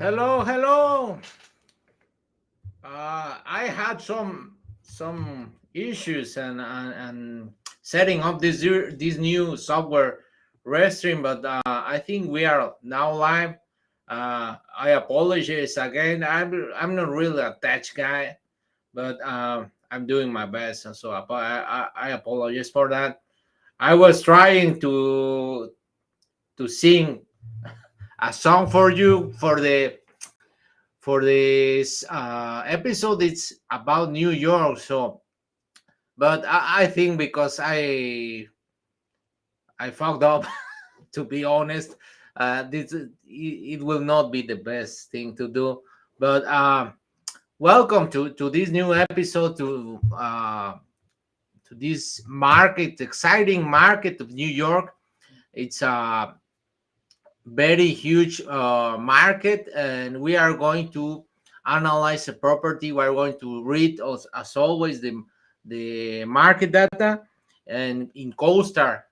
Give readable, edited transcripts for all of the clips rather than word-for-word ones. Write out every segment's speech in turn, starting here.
Hello, hello. I had some issues and setting up this new software restream, but I think we are now live. I apologize again. I'm not really a tech guy, but I'm doing my best, and so I apologize for that. I was trying to sing a song for you for this episode. It's about New York, so but I think because I fucked up, to be honest, it will not be the best thing to do. But welcome to this new episode to this market, exciting market of New York. It's a very huge market, and we are going to analyze the property. We are going to read, as always, the market data and in CoStar.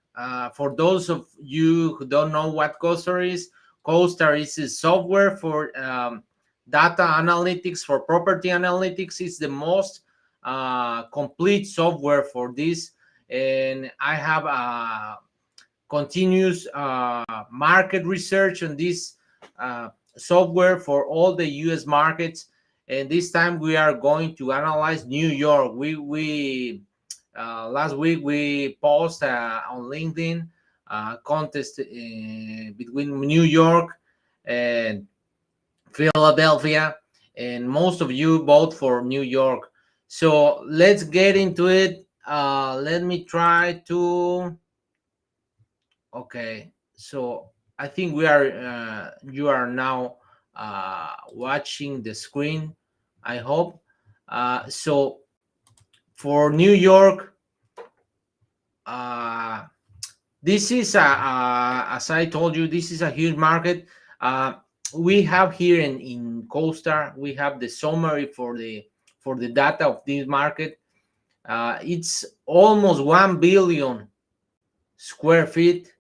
For those of you who don't know what CoStar is a software for data analytics, for property analytics. It's the most complete software for this, and I have continuous market research on this software for all the U.S. markets. And this time we are going to analyze New York. We last week we posted on LinkedIn contest between New York and Philadelphia, and most of you vote for New York. So let's get into it. Let me try to. Okay, so I think we are. You are now watching the screen. I hope. So for New York, uh, this is as I told you, this is a huge market. Uh, we have here in CoStar, we have the summary for the data of this market. It's almost 1 billion square feet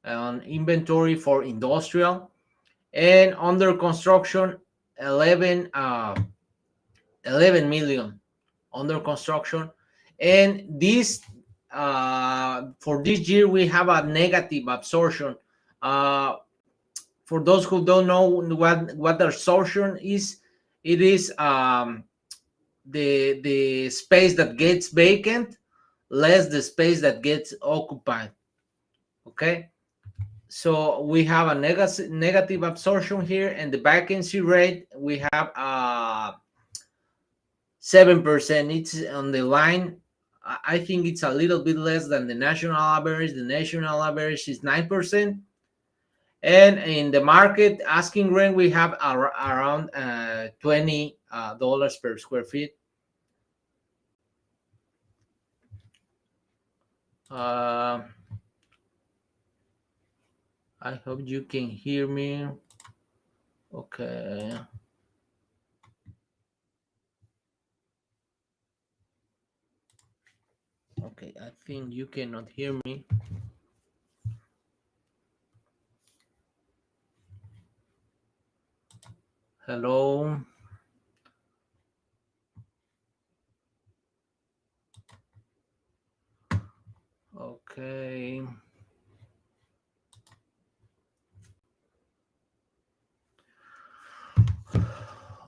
on inventory for industrial, and under construction 11 million under construction. And this for this year we have a negative absorption. uh, for those who don't know what absorption is, it is the space that gets vacant less the space that gets occupied. Okay, so we have a negative absorption here, and the vacancy rate we have 7%. It's on the line. I think it's a little bit less than the national average. The national average is 9%. And in the market asking rent, we have around $20 per square feet. Uh, I hope you can hear me. Okay. Okay, I think you cannot hear me. Hello. Okay.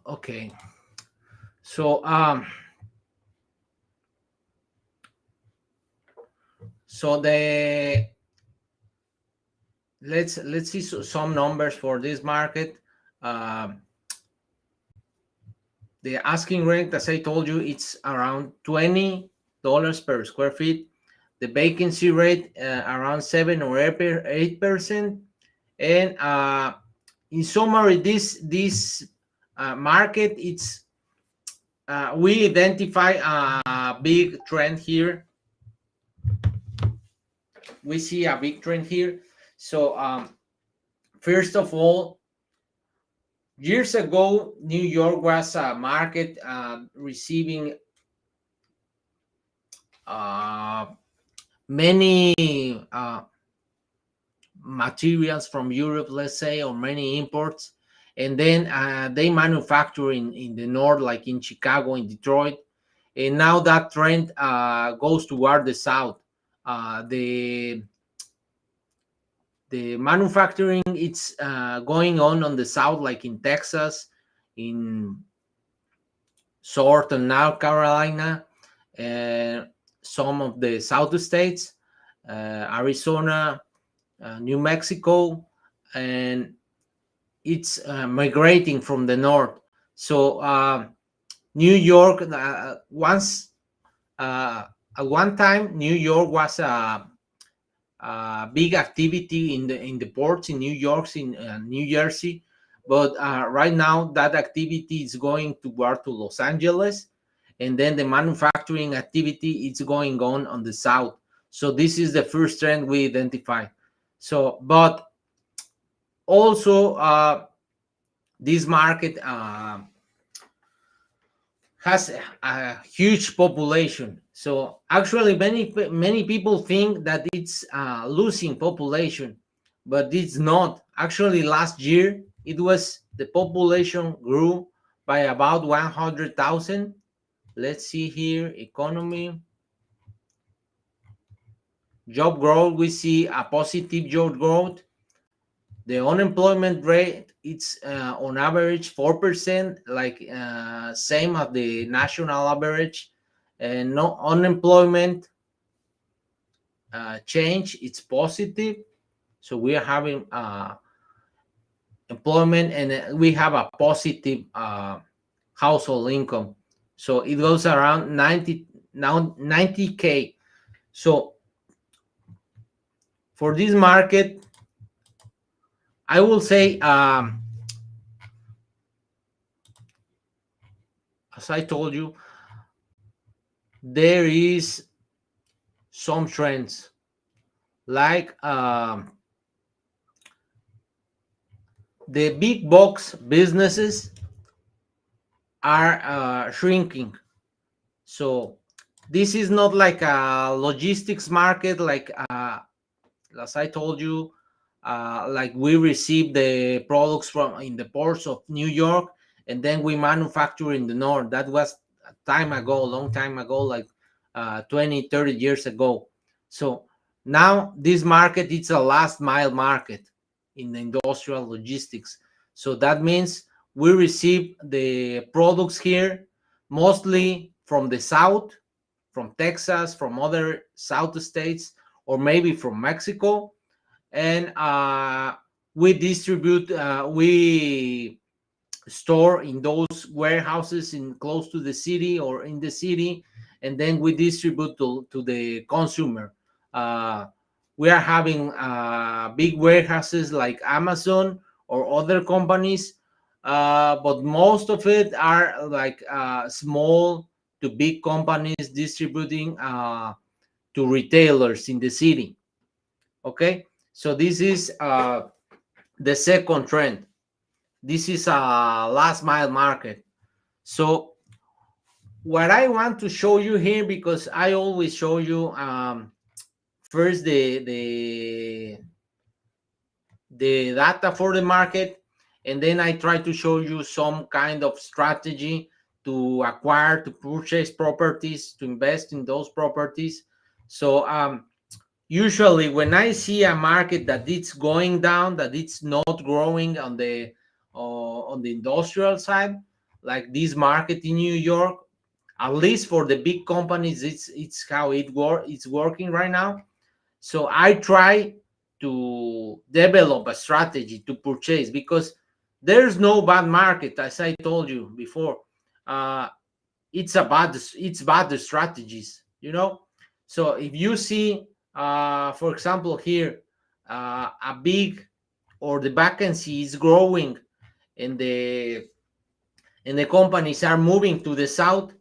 Okay. So so the let's see some numbers for this market. Um, the asking rent, as I told you, it's around $20 per square feet. The vacancy rate around 7 or 8%. And in summary, this market, it's we identify a big trend here. We see a big trend here. So first of all, years ago, New York was a market receiving uh, many materials from Europe, let's say, or many imports, and then they manufacture in the north, like in Chicago, in Detroit, and now that trend goes toward the south. The manufacturing, it's going on the south, like in Texas, in South and North Carolina, and some of the south states, Arizona, New Mexico, and it's migrating from the north. So New York, once at one time, New York was big activity in the ports in New York, in New Jersey, but right now that activity is going toward to Los Angeles, and then the manufacturing activity is going on the south. So this is the first trend we identify. So, but also this market has a huge population. So actually, many people think that it's losing population, but it's not. Actually, last year the population grew by about 100,000. Let's see here, economy, job growth. We see a positive job growth. The unemployment rate, it's on average 4%, like same as the national average, and no unemployment change, it's positive. So we are having employment, and we have a positive household income. So it goes around 90k. So for this market, I will say, as I told you, there is some trends, like the big box businesses are shrinking. So this is not like a logistics market, like as I told you, like we receive the products from in the ports of New York, and then we manufacture in the north. That was a time ago, a long time ago, like 20, 30 years ago. So now this market, it's a last mile market in the industrial logistics. So that means we receive the products here mostly from the south, from Texas, from other south states, or maybe from Mexico, and we store in those warehouses in close to the city or in the city, and then we distribute to the consumer. uh, we are having big warehouses like Amazon or other companies, but most of it are like small to big companies distributing to retailers in the city. Okay, so this is the second trend. This is a last mile market. So what I want to show you here, because I always show you first the data for the market, and then I try to show you some kind of strategy to acquire, to purchase properties, to invest in those properties. So usually when I see a market that it's going down, that it's not growing on the industrial side, like this market in New York, at least for the big companies, it's how it's working right now. So I try to develop a strategy to purchase, because there's no bad market, as I told you before. uh, it's bad the strategies, you know. So if you see for example here, a big, or the vacancy is growing, and the companies are moving to the south,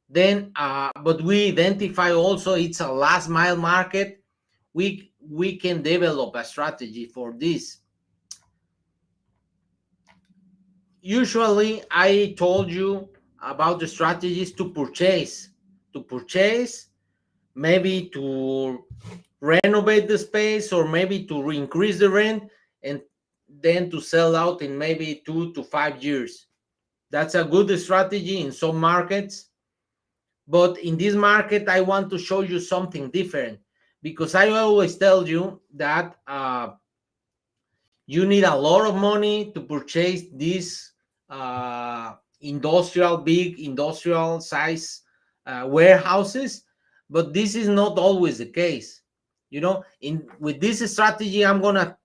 then but we identify also it's a last mile market, we can develop a strategy for this. Usually I told you about the strategies to purchase, maybe to renovate the space, or maybe to increase the rent, and then to sell out in maybe 2 to 5 years. That's a good strategy in some markets. But in this market, I want to show you something different, because I always tell you that you need a lot of money to purchase these big industrial size warehouses, but this is not always the case. In with this strategy I'm gonna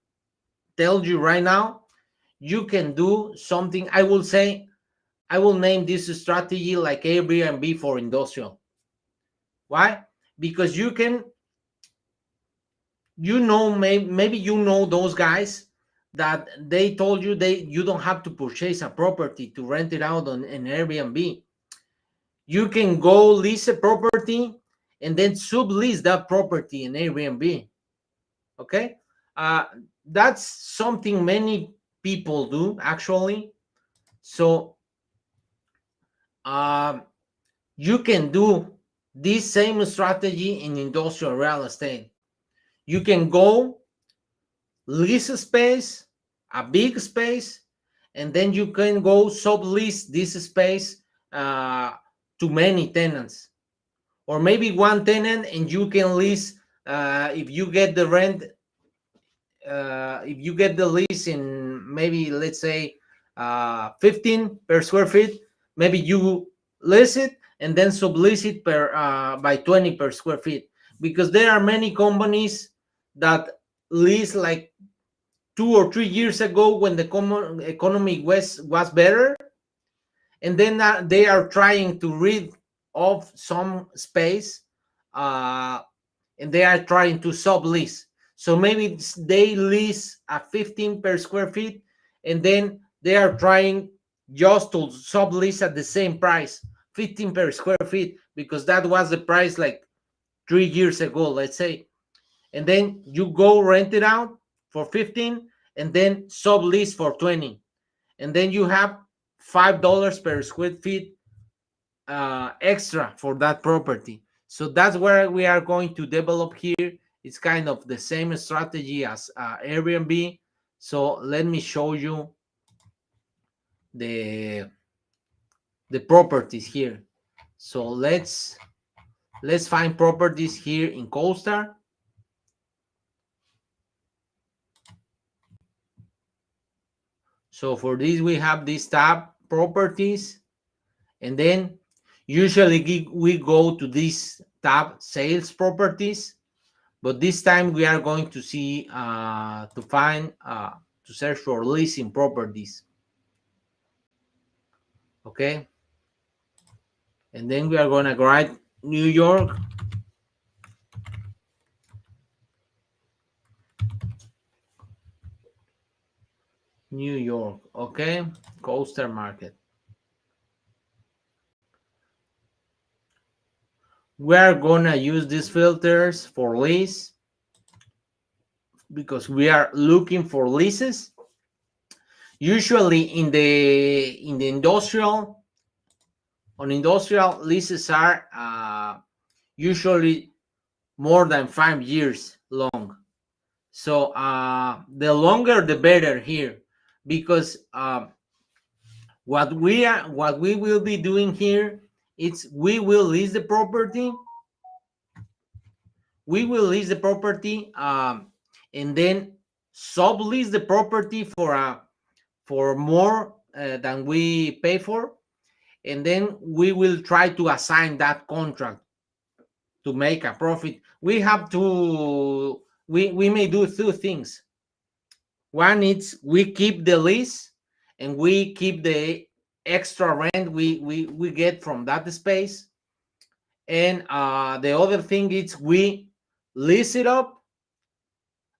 tell you right now, you can do something. I will say, I will name this strategy like Airbnb for industrial. Why? Because you can, maybe those guys that they told you you don't have to purchase a property to rent it out on an Airbnb. You can go lease a property and then sublease that property in Airbnb. Okay, uh, that's something many people do actually. So um, you can do this same strategy in industrial real estate. You can go lease a space, a big space, and then you can go sublease this space uh, to many tenants, or maybe one tenant, and you can lease. If you get the rent, if you get the lease in, maybe let's say 15 per square feet, maybe you lease it and then sublease it by 20 per square feet, because there are many companies that lease like 2 or 3 years ago when the common economy was better, and then they are trying to rid of some space, uh, and they are trying to sublease. So maybe they lease a 15 per square feet, and then they are trying just to sublease at the same price, 15 per square feet, because that was the price like 3 years ago, let's say. And then you go rent it out for 15 and then sublease for 20. And then you have $5 per square feet extra for that property. So that's where we are going to develop here. It's kind of the same strategy as Airbnb. So let me show you the the properties here. So let's find properties here in CoStar. So for this we have this tab, properties, and then usually we go to this tab, sales properties. But this time we are going to see to search for leasing properties. Okay, and then we are going to write New York. New York. Okay, coaster market. We are going to use these filters for lease because we are looking for leases. Usually in the industrial, leases are usually more than 5 years long. So the longer the better here, because what we will be doing here, it's we will lease the property. We will lease the property, and then sublease the property for more than we pay for, and then we will try to assign that contract to make a profit. We may do two things. One is we keep the lease and we keep the extra rent we get from that space, and the other thing is we lease it up,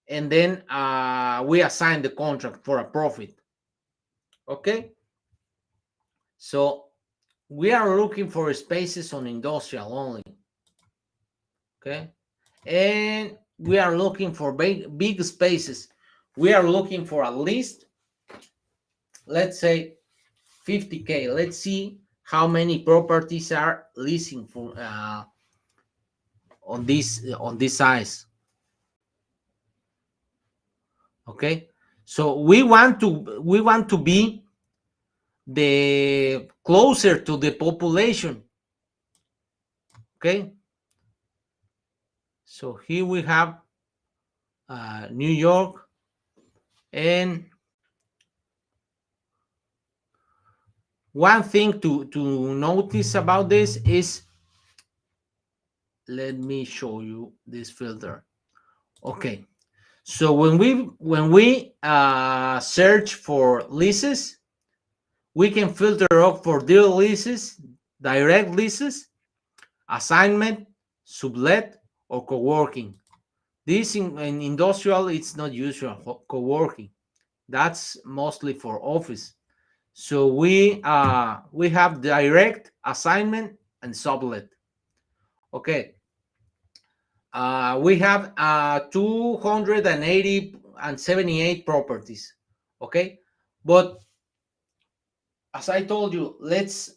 and then we assign the contract for a profit. Okay, so we are looking for spaces on industrial only. Okay, and we are looking for big spaces. We are looking for at least, let's say, 50K. Let's see how many properties are leasing for on this size. Okay, so we want to be the closer to the population. Okay, So here we have New York, and one thing to notice about this is, let me show you this filter. Okay, so when we search for leases, we can filter up for deal leases, direct leases, assignment, sublet, or co-working. This in industrial, it's not usual co-working. That's mostly for office. So we have direct, assignment, and sublet. Okay, we have 280 and 78 properties. Okay, but as I told you, let's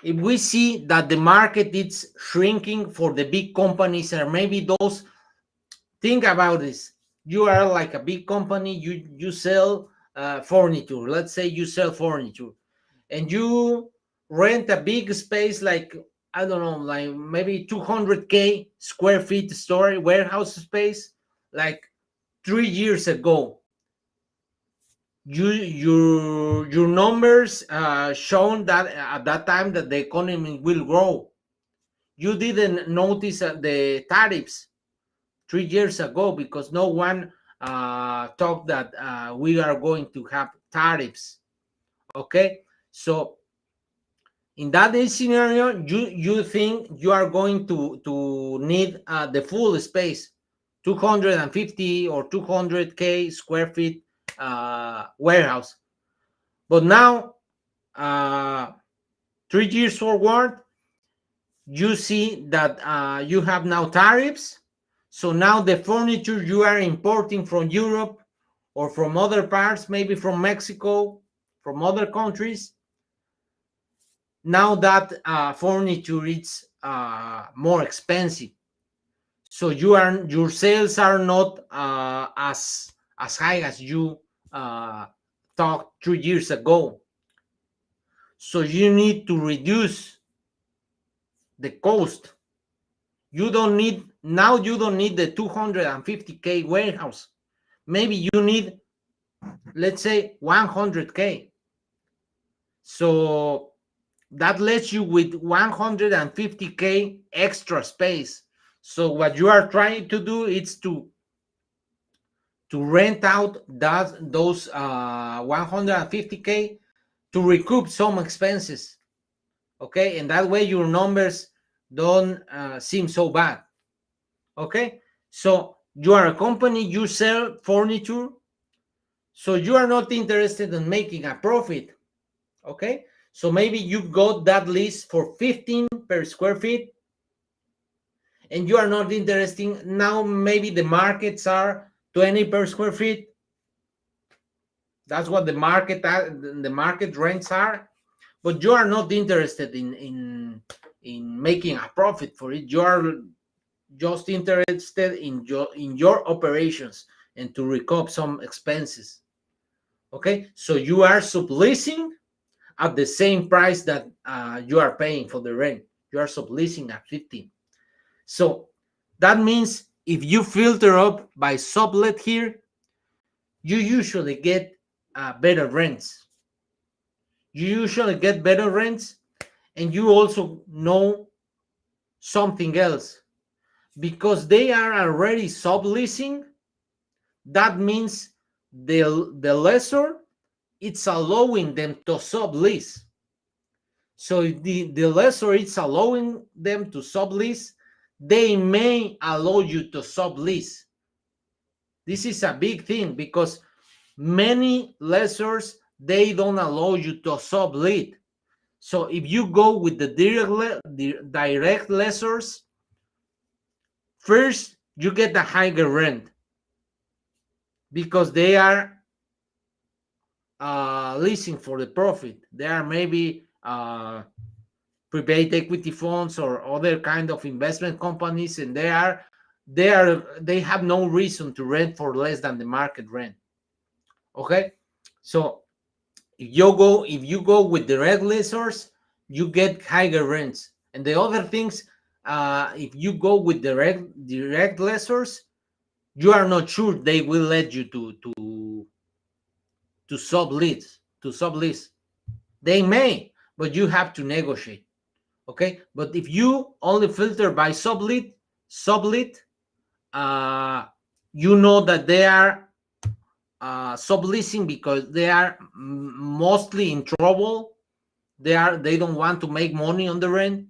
if we see that the market is shrinking for the big companies, or maybe those, think about this. You are like a big company, you sell furniture. Let's say you sell furniture, and you rent a big space, like, I don't know, like maybe 200K square feet store warehouse space, like 3 years ago. Your numbers shown that at that time that the economy will grow. You didn't notice the tariffs 3 years ago, because no one thought that we are going to have tariffs. Okay, so in that scenario, you think you are going to need the full space, 250 or 200K square feet warehouse. But now, uh, 3 years forward, you see that you have now tariffs. So now the furniture you are importing from Europe or from other parts, maybe from Mexico, from other countries, now that furniture is more expensive. So your sales are not as high as you thought 3 years ago. So you need to reduce the cost. You don't need the 250K warehouse. Maybe you need, let's say, 100K. So that lets you with 150K extra space. So what you are trying to do is to rent out those 150K to recoup some expenses. Okay, and that way your numbers don't seem so bad. Okay, so you are a company, you sell furniture, so you are not interested in making a profit. Okay, so maybe you got that lease for 15 per square feet, and you are not interested now. Maybe the markets are 20 per square feet. That's what the market rents are. But you are not interested in making a profit for it. You are just interested in your operations and to recoup some expenses. Okay, so you are subleasing at the same price that you are paying for the rent. You are subleasing at 15. So that means if you filter up by sublet here, you usually get better rents. You usually get better rents, and you also know something else, because they are already subleasing. That means the lessor, it's allowing them to sublease. So if the lessor is allowing them to sublease, they may allow you to sublease. This is a big thing, because many lessors, they don't allow you to sublet. So if you go with the direct lessors, first you get a higher rent, because they are leasing for the profit. They are maybe private equity funds or other kind of investment companies, and they have no reason to rent for less than the market rent. Okay, so if you go with direct lessors, you get higher rents. And the other things, if you go with direct lessors, you are not sure they will let you to sublease. They may, but you have to negotiate. Okay, but if you only filter by sublet, uh, you know that they are subleasing because they are mostly in trouble. They don't want to make money on the rent,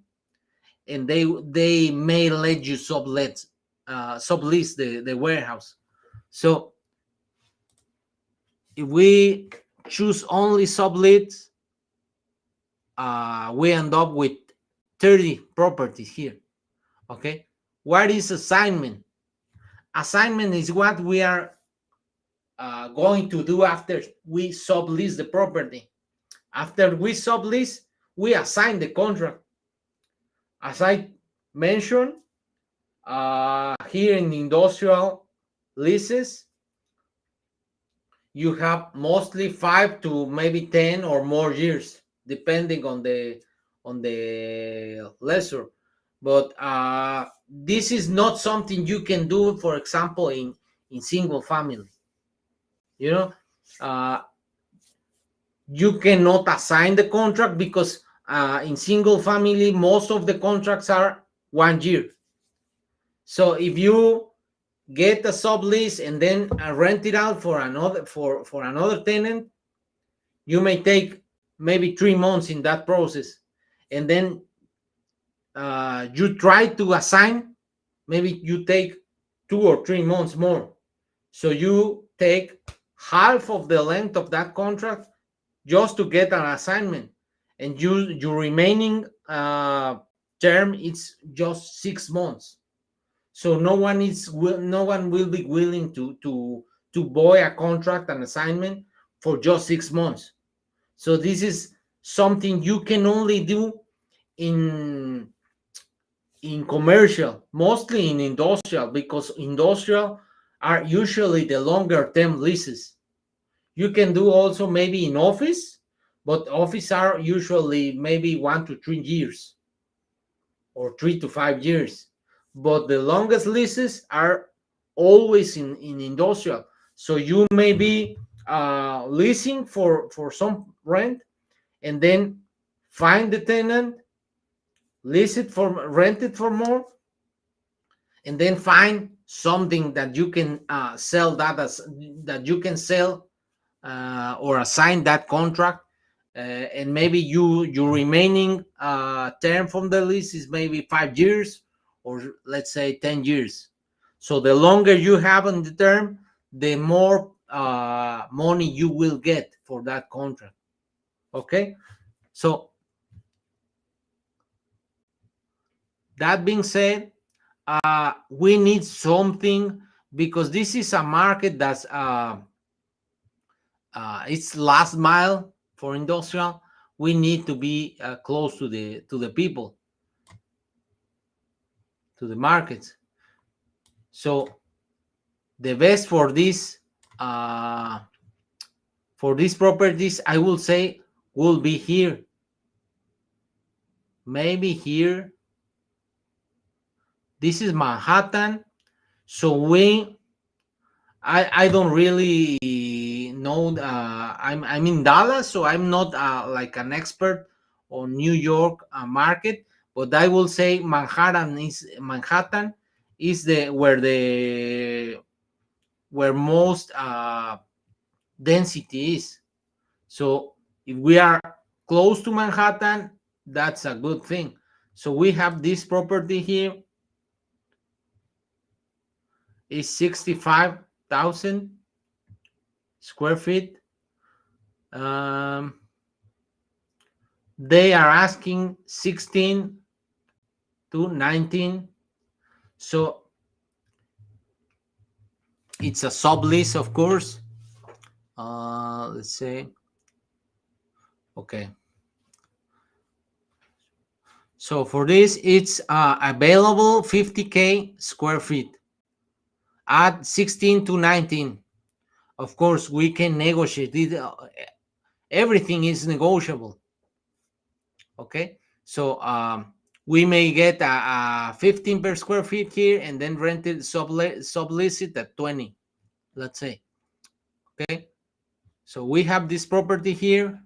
and they may let you sublease the warehouse. So if we choose only sublets, we end up with 30 properties here. Okay, what is assignment? Assignment is what we are going to do after we sublease the property. After we sublease, we assign the contract. As I mentioned, here in industrial leases, you have mostly 5 to maybe 10 or more years, depending on the lessor. But this is not something you can do, for example, in single family. You know, uh, you cannot assign the contract because in single family most of the contracts are 1 year. So if you get a sublease and then rent it out for another tenant, you may take maybe 3 months in that process, and then you try to assign, maybe you take 2 or 3 months more. So you take half of the length of that contract just to get an assignment, and your remaining term is just 6 months. So no one will be willing to buy a contract and assignment for just 6 months. So this is something you can only do in commercial, mostly in industrial, because industrial are usually the longer term leases. You can do also maybe in office, but office are usually maybe 1 to 3 years or 3 to 5 years. But the longest leases are always in industrial. So you may be leasing for some rent, and then find the tenant, lease it for rent it for more, and then find something that you can sell that as that you can sell or assign that contract, and maybe your remaining term from the lease is maybe 5 years, or let's say 10 years. So the longer you have on the term, the more money you will get for that contract. Okay, so that being said, we need something, because this is a market that's it's last mile for industrial. We need to be close to the people, to the markets. So the best uh, for these properties, I will say, will be here. Maybe here. This is Manhattan. So I don't really know. I'm in Dallas, so I'm not like an expert on New York market. But I will say Manhattan is the where most density is. So if we are close to Manhattan, that's a good thing. So we have this property here is 65,000 square feet. They are asking 16 to 19. So it's a sublease, of course. Let's say, okay. So for this, it's available 50K square feet at 16 to 19. Of course, we can negotiate it. Everything is negotiable. Okay. So We may get a 15 per square feet here and then rent it, sublease it at 20, let's say. Okay, so we have this property here,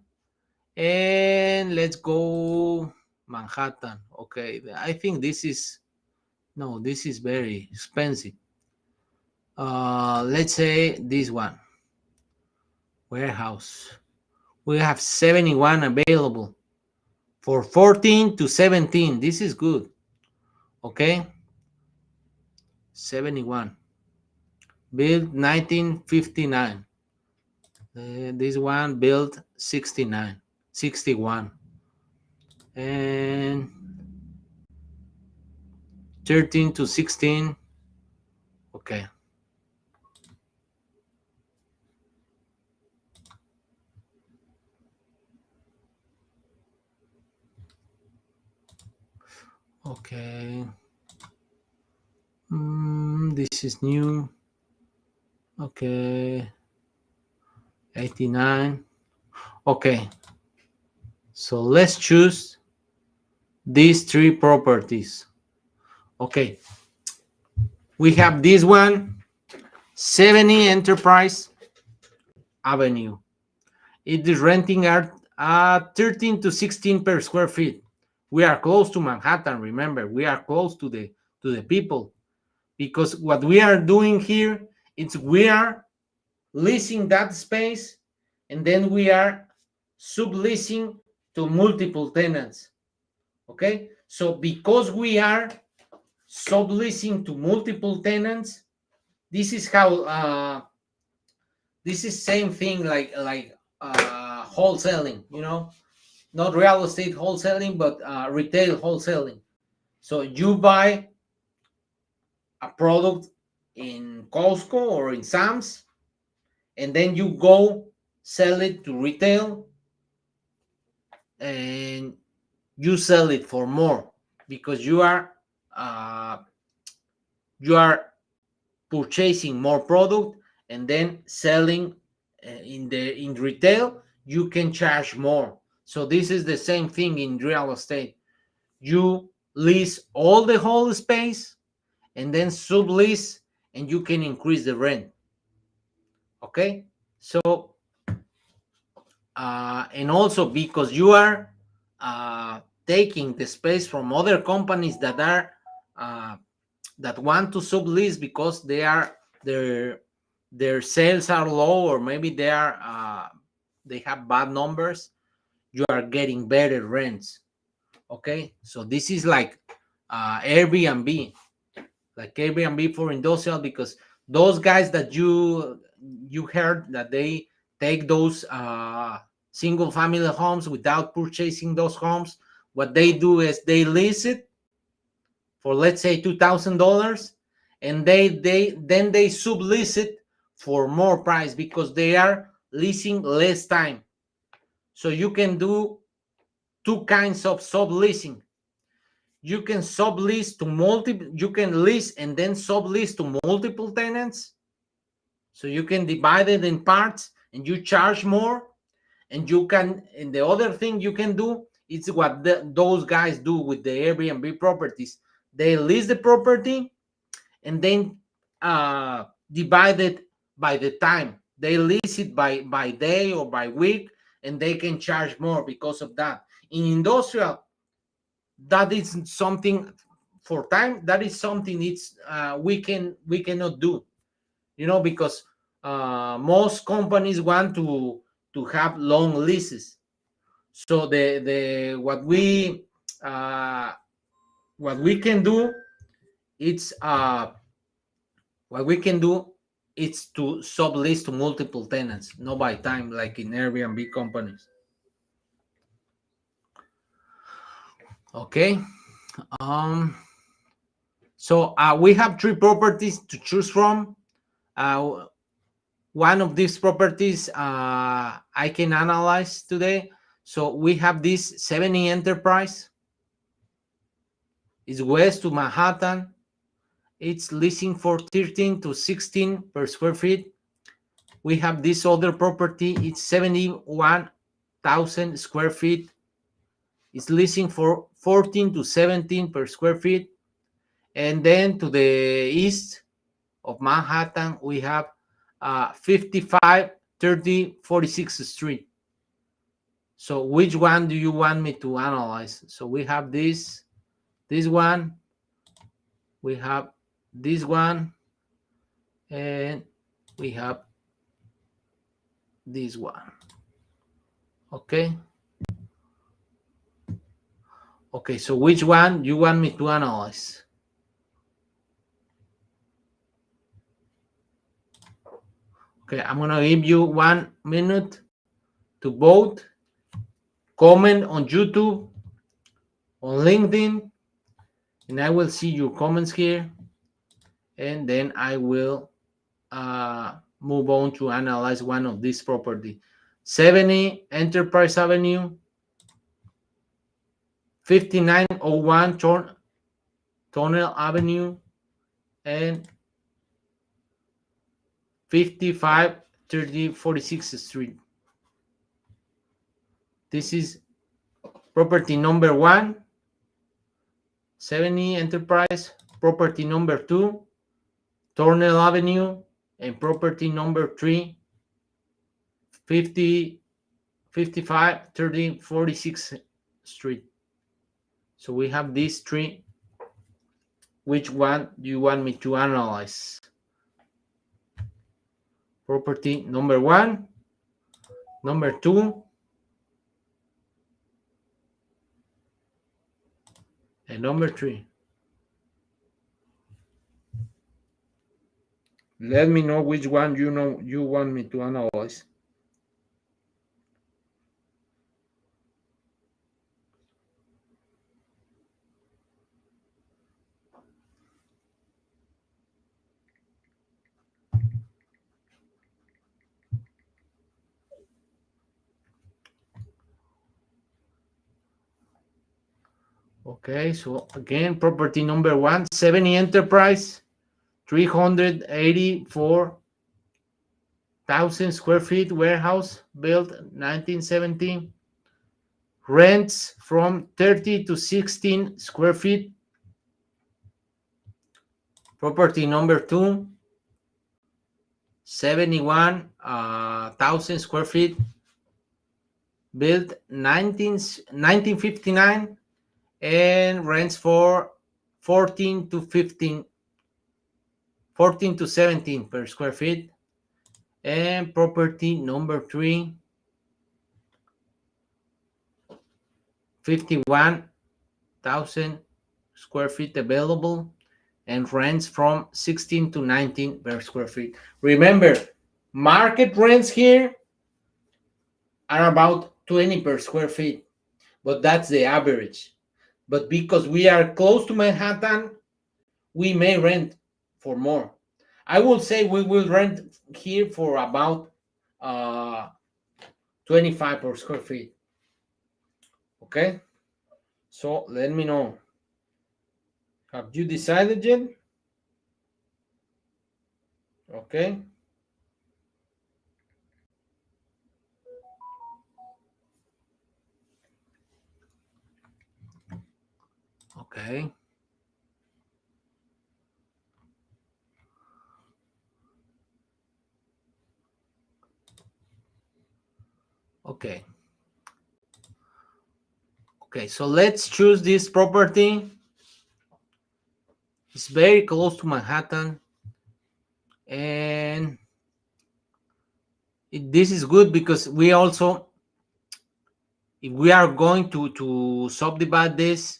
and let's go Manhattan. Okay, I think this is, no, this is very expensive. Let's say this one, warehouse. We have 71 available for 14 to 17. This is good. Okay, 71, built 1959. This one built 69, 61, and 13 to 16. Okay. Okay. This is new. Okay. 89. Okay. So let's choose these three properties. Okay. We have this one, 70 Enterprise Avenue. It is renting at 13 to 16 per square feet. We are close to Manhattan. Remember, we are close to the people, because what we are doing here is we are leasing that space, and then we are subleasing to multiple tenants. Okay, so because we are subleasing to multiple tenants, this is how this is same thing like wholesaling, not real estate wholesaling, but retail wholesaling. So you buy a product in Costco or in Sam's, and then you go sell it to retail, and you sell it for more because uh, you are purchasing more product and then selling in retail. You can charge more. So this is the same thing in real estate. You lease all the whole space and then sublease, and you can increase the rent. Okay, so and also because you are taking the space from other companies that are that want to sublease because their sales are low, or maybe they have bad numbers. You are getting better rents. Okay, so this is like Airbnb, like Airbnb for industrial, because those guys that you heard that they take those single family homes without purchasing those homes, what they do is they lease it for, let's say, $2,000, and they sublease it for more price because they are leasing less time. So you can do two kinds of subleasing. You can sublease to multiple, you can lease and then sublease to multiple tenants. So you can divide it in parts and you charge more. And you can, and the other thing you can do is what those guys do with the Airbnb properties. They lease the property and then divide it by the time. They lease it by day or by week, and they can charge more because of that. In industrial, that is something for time. That is something it's we cannot do, because most companies want to have long leases. So the what we can do, it's what we can do is to sublease to multiple tenants, not by time, like in Airbnb companies. Okay. So we have three properties to choose from. One of these properties I can analyze today. So we have this 70 Enterprise. It's west to Manhattan. It's leasing for 13 to 16 per square feet. We have this other property. It's 71,000 square feet. It's leasing for 14 to 17 per square feet. And then to the east of Manhattan, we have 55, 30, 46th Street. So which one do you want me to analyze? So we have this one, we have this one, and we have this one. Okay. Okay, so which one you want me to analyze? Okay, I'm gonna give you 1 minute to vote. Comment on YouTube, on LinkedIn, and I will see your comments here, and then I will move on to analyze one of these property. 70 Enterprise Avenue, 5901 Tunnel Avenue, and 55 30 46th Street. This is property number 1, 70 Enterprise, property number 2, Tunnel Avenue, and property number 3, 50, 55 30 46th Street. So we have these three. Which one do you want me to analyze? Property number 1, number 2, and number 3. Let me know which one you want me to analyze. Okay, so again, property number 1, 70 Enterprise, 384,000 square feet warehouse, built 1917. Rents from 30 to 16 square feet. Property number 2, 71,000 square feet, built 1959, and rents for 14 to 17 per square feet. And property number 3, 51,000 square feet available, and rents from 16 to 19 per square feet. Remember, market rents here are about 20 per square feet, but that's the average. But because we are close to Manhattan, we may rent for more. I will say we will rent here for about 25 per square feet. Okay, so let me know. Have you decided yet? Okay. Okay. Okay. Okay, so let's choose this property. It's very close to Manhattan, and this is good because we also, if we are going to subdivide this,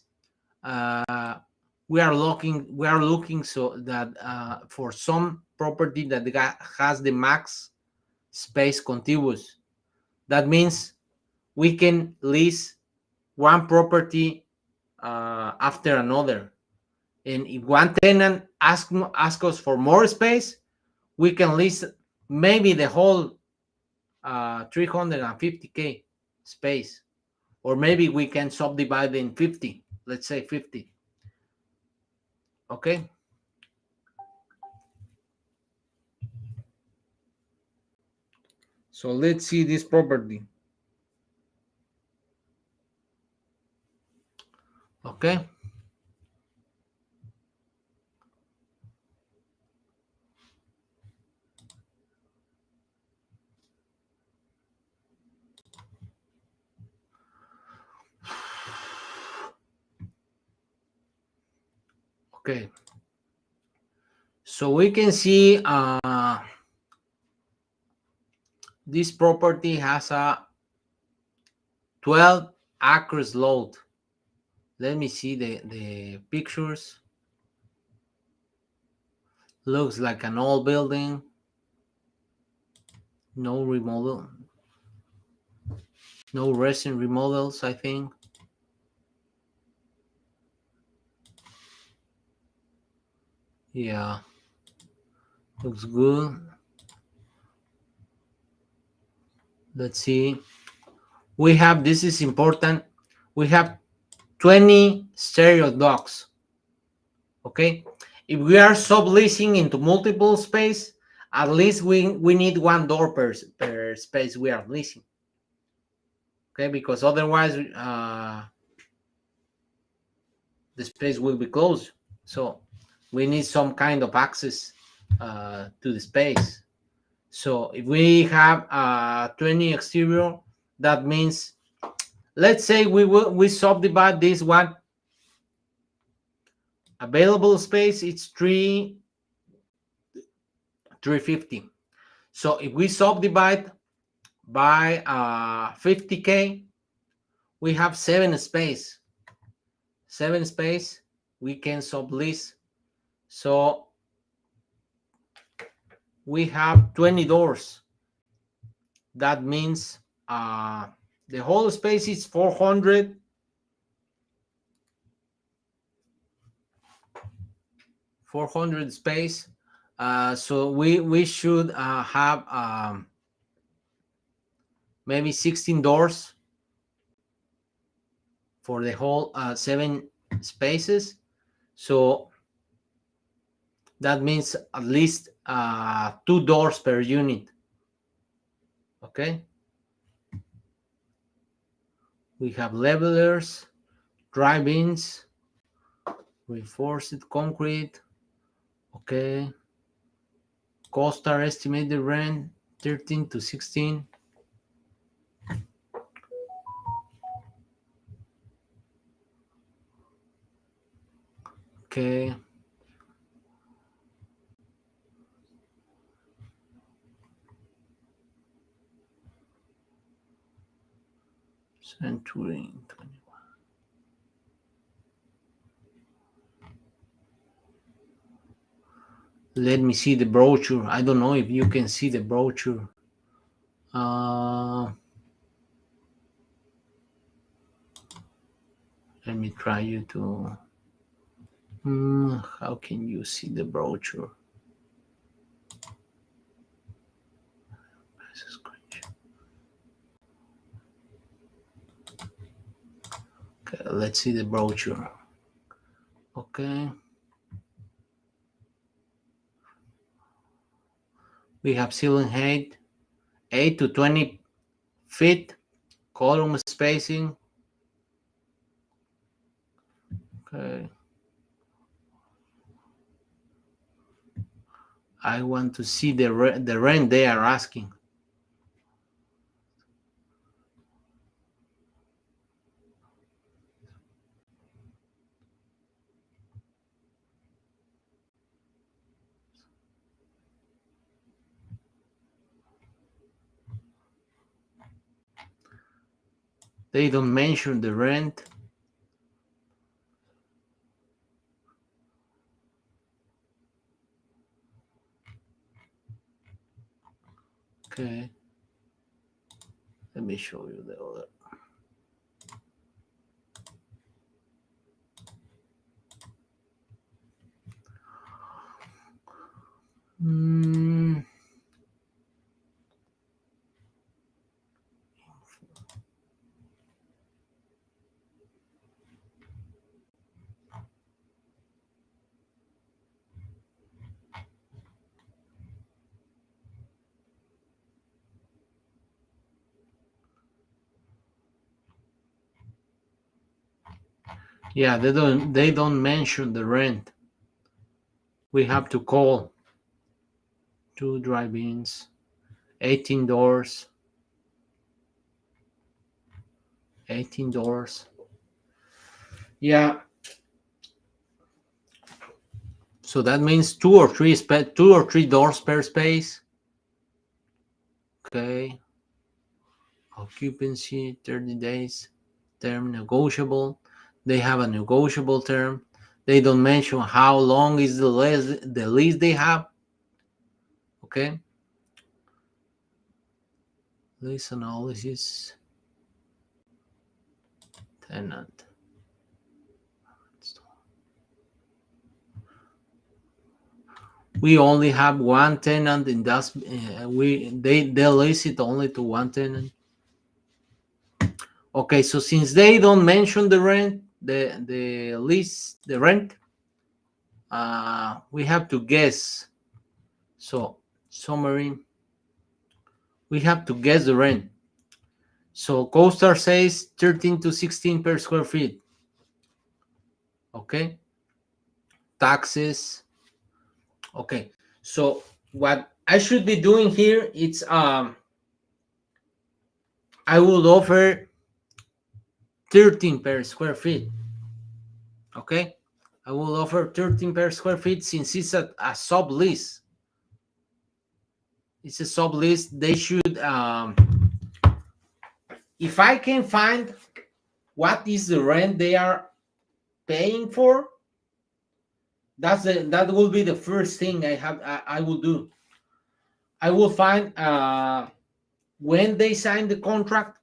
we are looking so that for some property that has the max space contiguous. That means we can lease one property after another, and if one tenant ask us for more space, we can lease maybe the whole 350k space, or maybe we can subdivide in 50, let's say 50. Okay, so let's see this property. Okay. Okay. So we can see this property has a 12 acres load. Let me see the pictures. Looks like an old building. No remodel. No recent remodels, I think. Yeah. Looks good. Let's see. We have, this is important, we have 20 stereo docks. Okay. If we are subleasing into multiple space, at least we need one door per space we are leasing. Okay, because otherwise the space will be closed. So we need some kind of access to the space. So if we have 20 exterior, that means, let's say we subdivide this one. Available space, it's 350. So if we subdivide by 50K, we have seven space we can sublease. So we have 20 doors. That means the whole space is 400 space. So we should have maybe 16 doors for the whole 7 spaces. So that means at least 2 doors per unit. Okay. We have levelers, drive-ins, reinforced concrete. Okay. CoStar estimated rent 13 to 16. Okay. Century 21. Let me see the brochure. I don't know if you can see the brochure. Let me try you to. How can you see the brochure? Okay, let's see the brochure. Okay. We have ceiling height 8 to 20 feet, column spacing. Okay. I want to see the rent they are asking. They don't mention the rent. Okay. Let me show you the other. Yeah, they don't mention the rent. We have to call. Two drive-ins, 18 doors, 18 doors. Yeah, so that means two or three doors per space. Okay, occupancy 30 days, term negotiable. They have a negotiable term. They don't mention how long is the lease they have. Okay, lease analysis, tenant. We only have one tenant in that. They lease it only to one tenant. Okay, so since they don't mention the rent, the lease, the rent, we have to guess. So summary, we have to guess the rent. So CoStar says 13 to 16 per square feet. Okay, taxes. Okay, so what I should be doing here is I would offer 13 per square feet. Okay, I will offer 13 per square feet since it's a sublease. It's a sublease. They should, if I can find what is the rent they are paying for, that will be the first thing I will do. I will find when they sign the contract,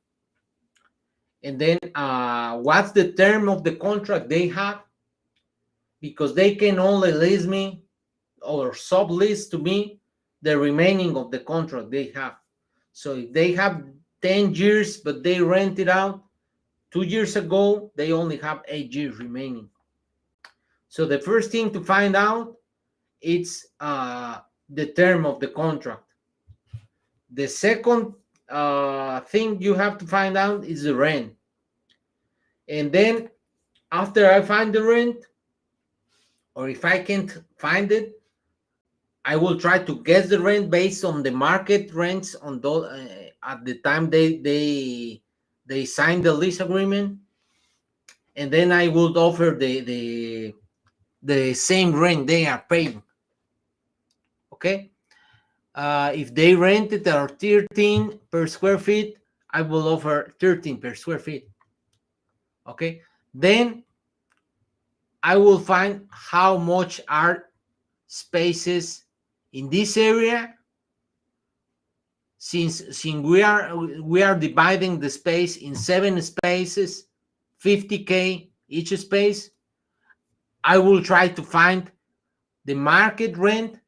and then what's the term of the contract they have, because they can only lease me or sublease to me the remaining of the contract they have. So if they have 10 years but they rent it out 2 years ago, they only have 8 years remaining. So the first thing to find out is the term of the contract. The second thing you have to find out is the rent. And then after I find the rent, or if I can't find it, I will try to guess the rent based on the market rents on those at the time they sign the lease agreement, and then I would offer the same rent they are paying. Okay, if they rented or 13 per square feet, I will offer 13 per square feet. Okay, then I will find how much are spaces in this area. Since we are dividing the space in 7 spaces, 50K each space, I will try to find the market rent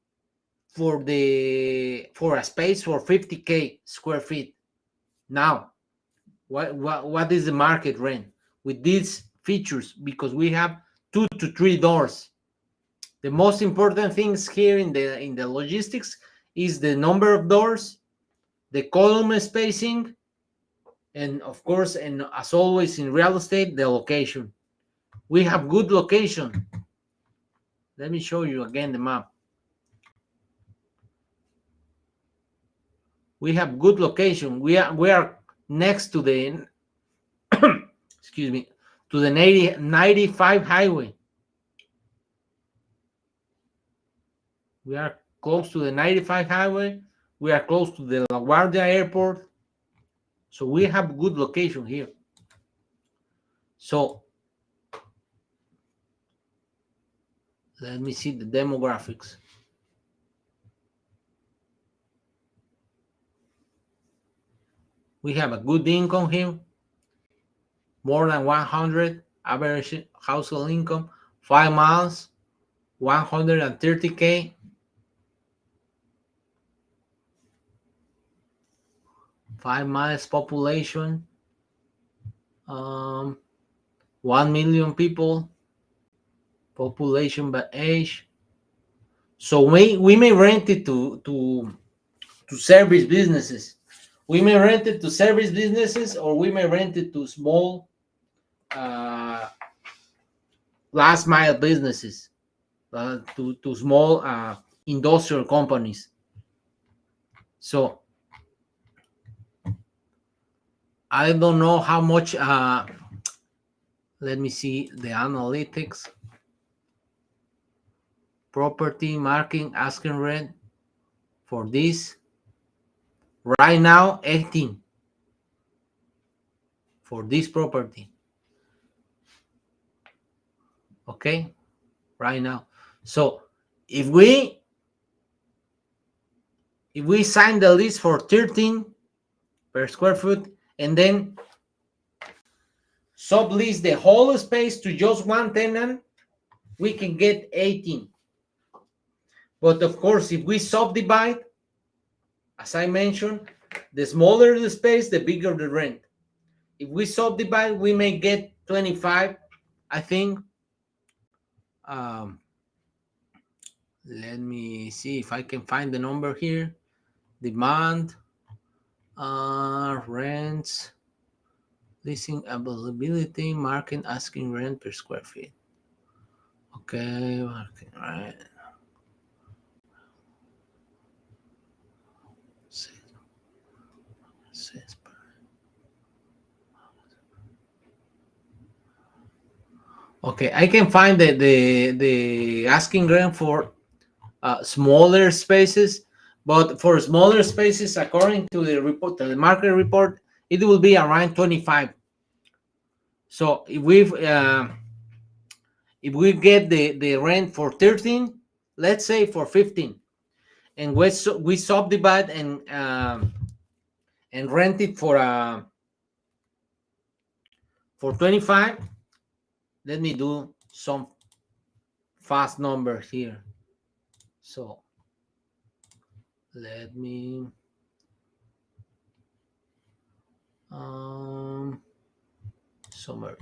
for a space for 50K square feet. Now, what is the market rent with these features? Because we have 2 to 3 doors. The most important things here in the logistics is the number of doors, the column spacing, and of course, and as always in real estate, the location. We have good location. Let me show you again the map. We have good location. We are next to the excuse me, to the 95 highway. We are close to the 95 highway. We are close to the LaGuardia airport. So we have good location here. So let me see the demographics. We have a good income here, more than 100 average household income, 5 miles, 130K. 5 miles population, 1 million people, population by age. So we may rent it to service businesses. We may rent it to service businesses, or we may rent it to small last mile businesses, to small industrial companies. So I don't know how much. Let me see the analytics. Property marking asking rent for this right now 18 for this property. Okay, right now. So if we sign the lease for 13 per square foot and then sublease the whole space to just one tenant, we can get 18. But of course, if we subdivide, as I mentioned, the smaller the space, the bigger the rent. If we subdivide, we may get 25, I think. Um, let me see if I can find the number here. Demand, rents, leasing availability, market asking rent per square feet. Okay, market, right. Okay, I can find the asking rent for smaller spaces, but for smaller spaces, according to the report, the market report, it will be around 25. So if we get the rent for 13, let's say for 15, and we subdivide and rent it for 25. Let me do some fast number here. So let me summary.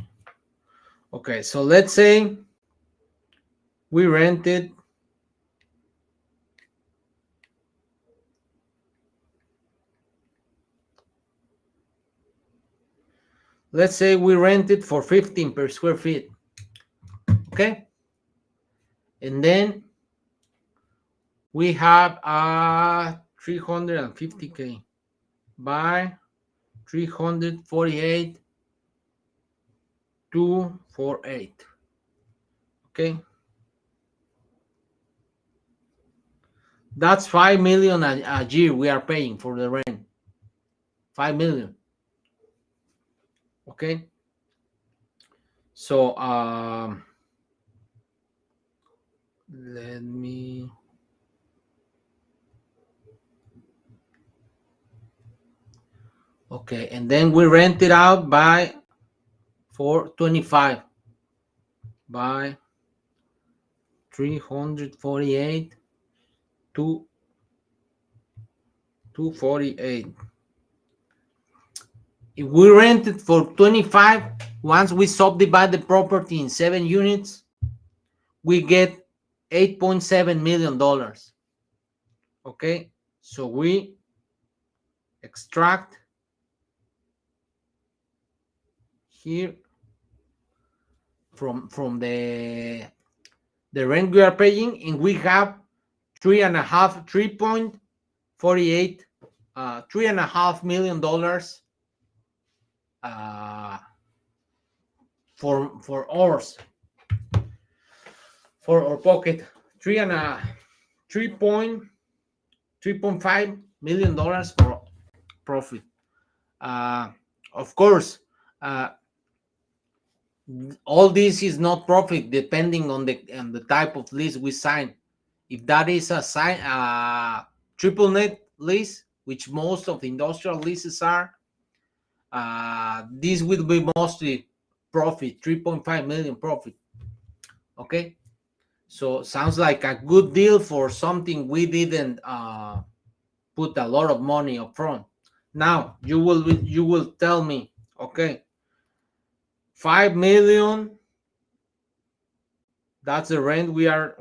Okay, so let's say we rented for 15 per square feet. Okay, and then we have 350k by 348 248. Okay, that's 5 million a year we are paying for the rent. 5 million. Okay, so let me okay, and then we rent it out by 425 by 348 to 248. If we rent it for 25, once we subdivide the property in 7 units, we get $8.7 million. Okay, so we extract here from the rent we are paying, and we have 3.48 $3.5 million for ours, for our pocket. 3.5 million dollars for profit. Of course, all this is not profit, depending on the type of lease we sign. If that is a triple net lease, which most of the industrial leases are, this will be mostly profit, 3.5 million profit. Okay, so sounds like a good deal for something we didn't put a lot of money up front. Now you will tell me, okay, 5 million, that's the rent we are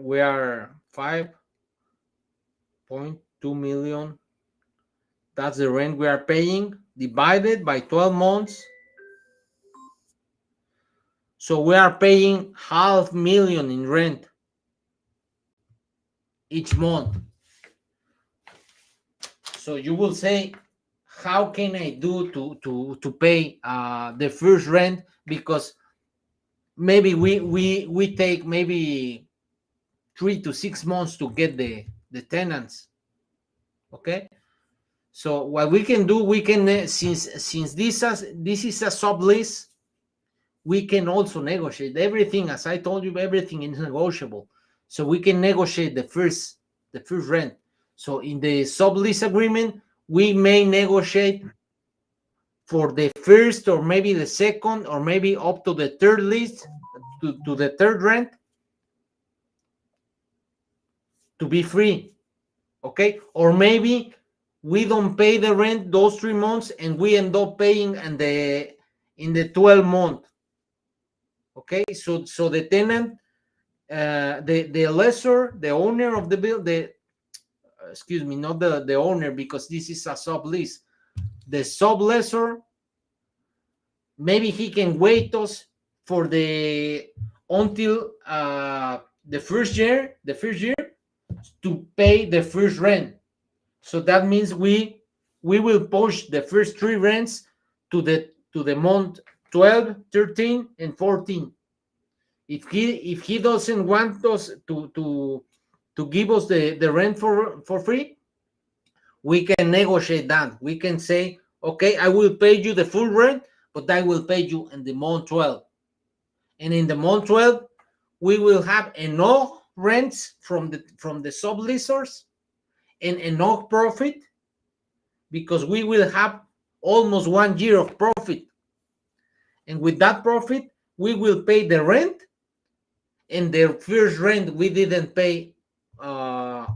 5.2 million, that's the rent we are paying, divided by 12 months. So we are paying $500,000 in rent each month. So you will say, how can I do to pay the first rent? Because maybe we take maybe 3 to 6 months to get the tenants. Okay, so what we can do, we can since this is a sublease, we can also negotiate everything. As I told you, everything is negotiable, so we can negotiate the first rent. So in the sublease agreement, we may negotiate for the first, or maybe the second, or maybe up to the third lease, to the third rent, to be free. Okay, or maybe we don't pay the rent those 3 months, and we end up paying in the 12 month. Okay, so the tenant, the lessor, the owner of the bill, the excuse me, not the owner, because this is a sublease. The sublessor, maybe he can wait us for the until the first year to pay the first rent. So that means we will push the first three rents to the month 12, 13, and 14. If he doesn't want us to give us the rent for free, we can negotiate that. We can say, okay, I will pay you the full rent, but I will pay you in the month 12. And in the month 12, we will have enough rents from the subleasers and enough profit, because we will have almost 1 year of profit. And with that profit, we will pay the rent, and the first rent we didn't pay at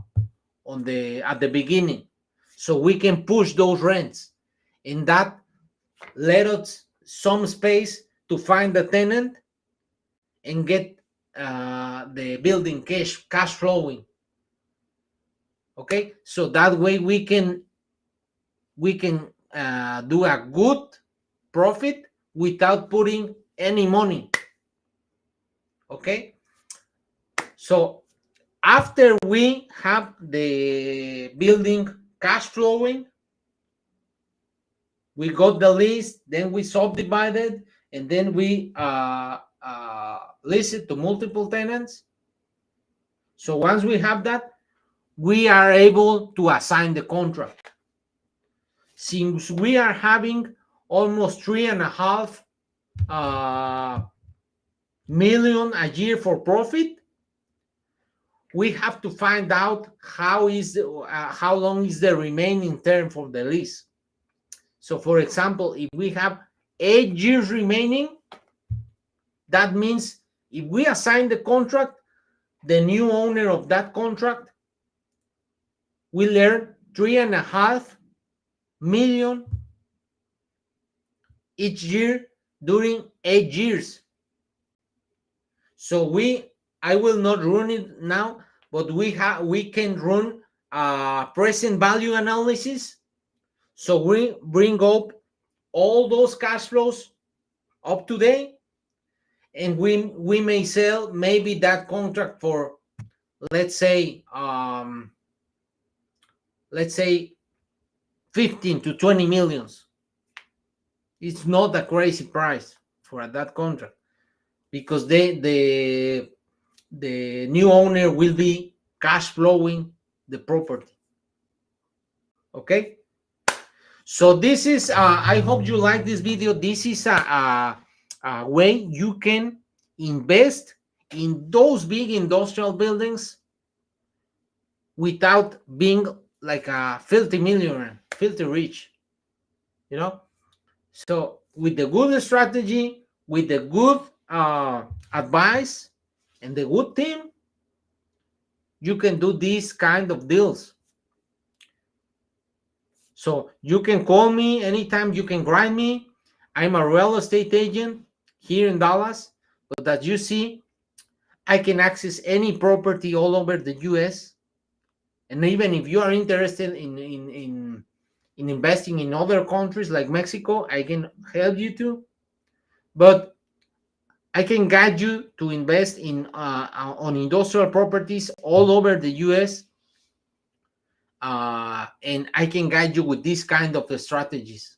the beginning. So we can push those rents, and that let us some space to find the tenant and get the building cash flowing. Okay, so that way we can do a good profit without putting any money. Okay, so after we have the building cash flowing, we got the lease, then we subdivided, and then we lease it to multiple tenants. So once we have that, we are able to assign the contract. Since we are having almost 3.5 million a year for profit, we have to find out how long is the remaining term for the lease. So, for example, if we have 8 years remaining, that means if we assign the contract, the new owner of that contract will earn 3.5 million each year during 8 years. So I will not run it now, but we can run a present value analysis. So we bring up all those cash flows up to date, and we may sell maybe that contract for, let's say 15 to 20 millions. It's not a crazy price for that contract, because the new owner will be cash flowing the property. Okay, so this is I hope you like this video. This is a way you can invest in those big industrial buildings without being like a filthy millionaire, filthy rich, so with the good strategy, with the good advice, and the good team, you can do these kind of deals. So you can call me anytime, you can grind me. I'm a real estate agent here in Dallas, but as you see, I can access any property all over the US. And even if you are interested in investing in other countries like Mexico, I can help you too. But I can guide you to invest in on industrial properties all over the US, and I can guide you with this kind of strategies.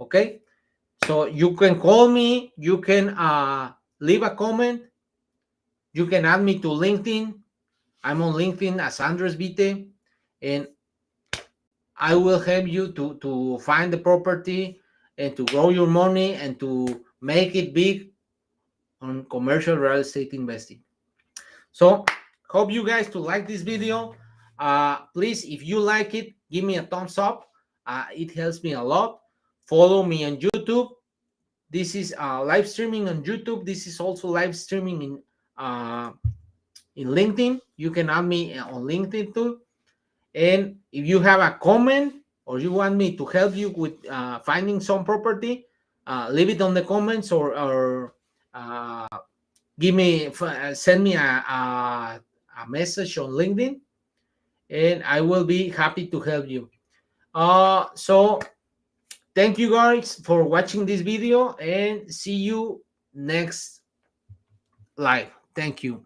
Okay, so you can call me, you can leave a comment, you can add me to LinkedIn. I'm on LinkedIn as Andres Vite, and I will help you to find the property and to grow your money and to make it big on commercial real estate investing. So hope you guys to like this video. Please, if you like it, give me a thumbs up. It helps me a lot. Follow me on YouTube. This is live streaming on YouTube. This is also live streaming in LinkedIn. You can add me on LinkedIn too. And if you have a comment or you want me to help you with finding some property, leave it on the comments, or give me send me a message on LinkedIn, and I will be happy to help you. So thank you guys for watching this video, and see you next live. Thank you.